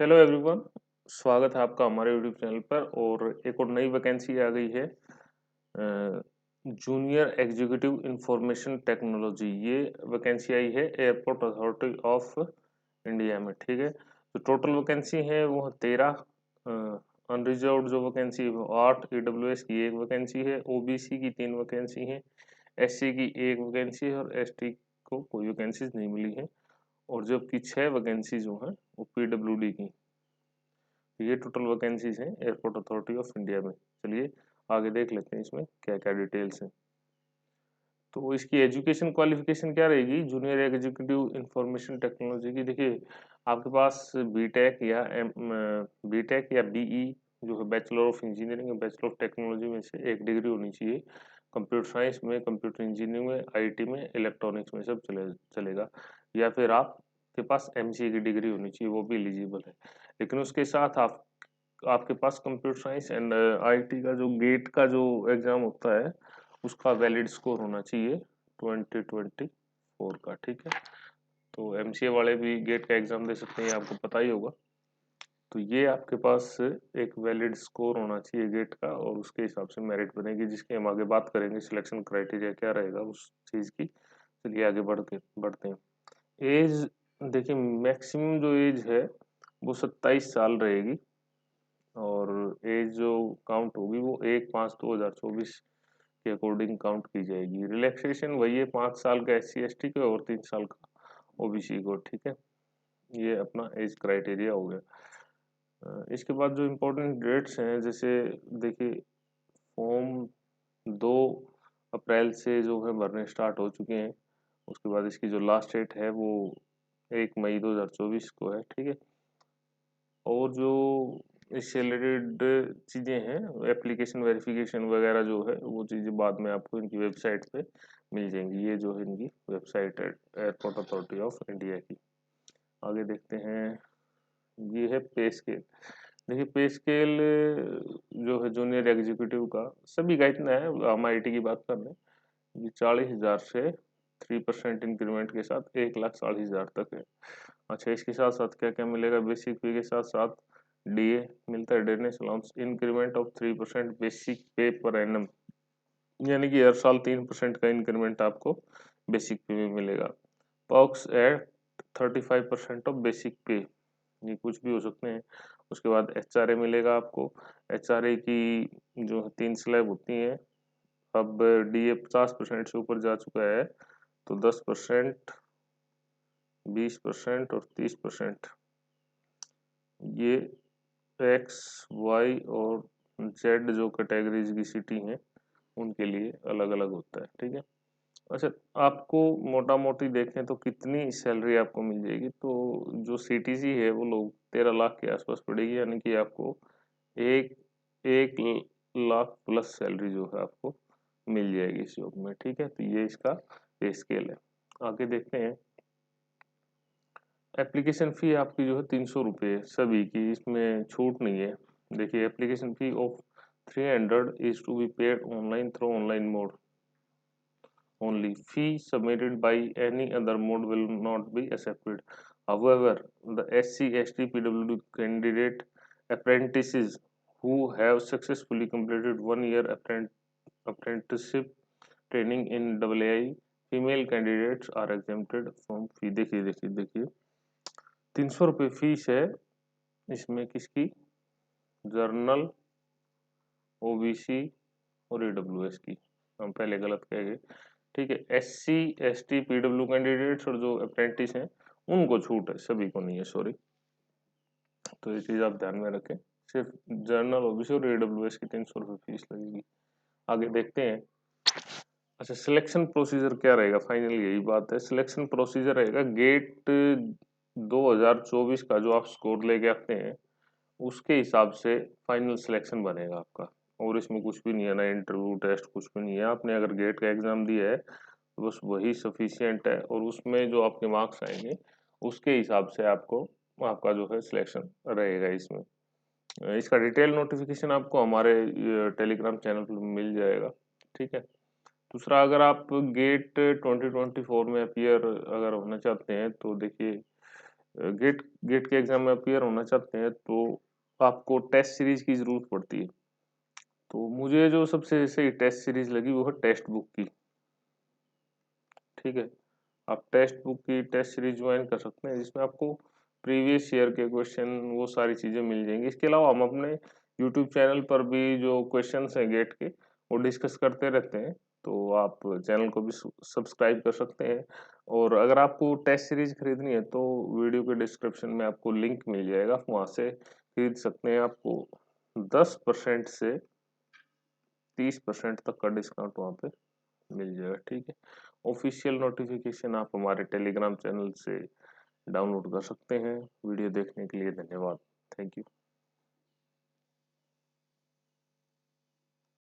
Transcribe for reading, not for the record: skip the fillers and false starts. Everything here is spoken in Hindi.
Hello everyone. स्वागत है आपका हमारे यूट्यूब चैनल पर। और एक और नई वैकेंसी आ गई है, जूनियर एग्जीक्यूटिव इंफॉर्मेशन टेक्नोलॉजी। ये वैकेंसी आई है एयरपोर्ट अथॉरिटी ऑफ इंडिया में। ठीक है, तो टोटल वैकेंसी है वो 13। अनरिजर्व्ड जो वैकेंसी है वो 8, ईडब्ल्यूएस की एक वैकेंसी है, ओबीसी की 3 वैकेंसी है, एससी की एक वैकेंसी है और एसटी को कोई वैकेंसीज नहीं मिली है। और जबकि 6 वैकेंसी जो हैं वो पीडब्ल्यूडी की। ये टोटल वैकेंसीज हैं एयरपोर्ट अथॉरिटी ऑफ इंडिया में। चलिए आगे देख लेते हैं इसमें क्या क्या डिटेल्स हैं। तो इसकी एजुकेशन क्वालिफिकेशन क्या रहेगी जूनियर एग्जीक्यूटिव इंफॉर्मेशन टेक्नोलॉजी की? देखिए, आपके पास बीटेक या बीई जो है बैचलर ऑफ इंजीनियरिंग या बैचलर ऑफ टेक्नोलॉजी में से एक डिग्री होनी चाहिए। कंप्यूटर साइंस में, कंप्यूटर इंजीनियरिंग में, आईटी में, इलेक्ट्रॉनिक्स में सब चलेगा। या फिर आपके पास एमसीए की डिग्री होनी चाहिए, वो भी एलिजिबल है। लेकिन उसके साथ आपके पास कंप्यूटर साइंस एंड आईटी का जो गेट का जो एग्जाम होता है उसका वैलिड स्कोर होना चाहिए 2024 का। ठीक है, तो एमसीए वाले भी गेट का एग्जाम दे सकते हैं, आपको पता ही होगा। तो ये आपके पास एक वैलिड स्कोर होना चाहिए गेट का, और उसके हिसाब से मेरिट बनेगी, जिसकी हम आगे बात करेंगे सिलेक्शन क्राइटेरिया क्या रहेगा उस चीज़ की। चलिए आगे बढ़ते हैं। एज, देखिए मैक्सिमम जो एज है वो 27 साल रहेगी, और एज जो काउंट होगी वो 1/5/2024 के अकॉर्डिंग काउंट की जाएगी। रिलैक्सेशन वही है, 5 साल का एससी एसटी का और 3 साल का ओबीसी को। ठीक है, ये अपना एज क्राइटेरिया हो गया। इसके बाद जो इम्पोर्टेंट डेट्स हैं, जैसे देखिए फॉर्म 2 अप्रैल से जो है भरने स्टार्ट हो चुके हैं। उसके बाद इसकी जो लास्ट डेट है वो 1 मई 2024 को है। ठीक है, और जो इससे रिलेटेड चीज़ें हैं, एप्लीकेशन वेरिफिकेशन वगैरह जो है वो चीज़ें बाद में आपको इनकी वेबसाइट पे मिल जाएंगी। ये जो है इनकी वेबसाइट है एयरपोर्ट अथॉरिटी ऑफ इंडिया की। आगे देखते हैं, ये है पे स्केल। देखिए पे स्केल जो है जूनियर एग्जीक्यूटिव का सभी का इतना है, हम आईटी की बात कर रहे हैं। ये 40,000 से 3% इंक्रीमेंट के साथ 1,40,000 तक है। अच्छा, इसके साथ साथ क्या क्या मिलेगा? बेसिक पे के साथ साथ डीए मिलता है, डेटनेस अलाउंस, इंक्रीमेंट ऑफ 3% बेसिक पे पर एनम, यानी कि हर साल 3% का इंक्रीमेंट आपको बेसिक पे में मिलेगा। पॉक्स एट 35% ऑफ बेसिक पे, ये कुछ भी हो सकते हैं। उसके बाद एचआरए मिलेगा आपको। एचआरए की जो 3 स्लैब होती हैं, अब डीए 50% से ऊपर जा चुका है, तो 10%, 20% और 30%, ये एक्स, वाई और जेड जो कैटेगरीज की सिटी हैं उनके लिए अलग अलग होता है। ठीक है, अच्छा आपको मोटा मोटी देखें तो कितनी सैलरी आपको मिल जाएगी? तो जो सीटीसी है वो लोग 13 लाख के आसपास पड़ेगी, यानी कि आपको एक 1 लाख प्लस सैलरी जो है आपको मिल जाएगी इस जॉब में। ठीक है, तो ये इसका पे स्केल है। आगे देखते हैं, एप्लीकेशन फ़ी आपकी जो है 300 रुपये सभी की, इसमें छूट नहीं है। देखिए, application fee of 300 is to be paid online through online mode only. Fee submitted by any other mode will not be accepted. However, the SC, ST, PWD candidate apprentices who have successfully completed 1 year apprenticeship training in AAI, female candidates are exempted from fee। देखिए 300 रुपये फीस है इसमें किसकी? जर्नल, ओबीसी और ईडब्ल्यूएस की। हम पहले गलत कह गए। ठीक है, एससी, एसटी, पीडब्ल्यू कैंडिडेट्स और जो अप्रेंटिस हैं उनको छूट है, सभी को नहीं है, सॉरी। तो ये चीज़ आप ध्यान में रखें, सिर्फ जर्नल, ओबीसी और ईडब्ल्यूएस की 300 रुपये फीस लगेगी। आगे देखते हैं। अच्छा, सिलेक्शन प्रोसीजर क्या रहेगा? फाइनल यही बात है, सिलेक्शन प्रोसीजर रहेगा गेट 2024 का जो आप स्कोर लेके आते हैं उसके हिसाब से फाइनल सिलेक्शन बनेगा आपका। और इसमें कुछ भी नहीं है, ना इंटरव्यू टेस्ट, कुछ भी नहीं है। आपने अगर गेट का एग्जाम दिया है तो बस वही सफिशियंट है, और उसमें जो आपके मार्क्स आएंगे उसके हिसाब से आपको आपका जो है सिलेक्शन रहेगा इसमें। इसका डिटेल नोटिफिकेशन आपको हमारे टेलीग्राम चैनल पर मिल जाएगा। ठीक है, दूसरा, अगर आप गेट 2024 में अपीयर अगर होना चाहते हैं तो देखिए गेट गेट के एग्जाम में अपियर होना चाहते हैं तो आपको टेस्ट सीरीज की जरूरत पड़ती है। तो मुझे जो सबसे सही टेस्ट सीरीज लगी वो है टेक्स्ट बुक की। ठीक है, आप टेक्स्ट बुक की टेस्ट सीरीज ज्वाइन कर सकते हैं, जिसमें आपको प्रीवियस ईयर के क्वेश्चन वो सारी चीज़ें मिल जाएंगी। इसके अलावा हम अपने यूट्यूब चैनल पर भी जो क्वेश्चंस हैं गेट के वो डिस्कस करते रहते हैं, तो आप चैनल को भी सब्सक्राइब कर सकते हैं। और अगर आपको टेस्ट सीरीज खरीदनी है तो वीडियो के डिस्क्रिप्शन में आपको लिंक मिल जाएगा, वहाँ से खरीद सकते हैं। आपको 10% से 30% तक का डिस्काउंट वहाँ पे मिल जाएगा। ठीक है, ऑफिशियल नोटिफिकेशन आप हमारे टेलीग्राम चैनल से डाउनलोड कर सकते हैं। वीडियो देखने के लिए धन्यवाद। Thank you.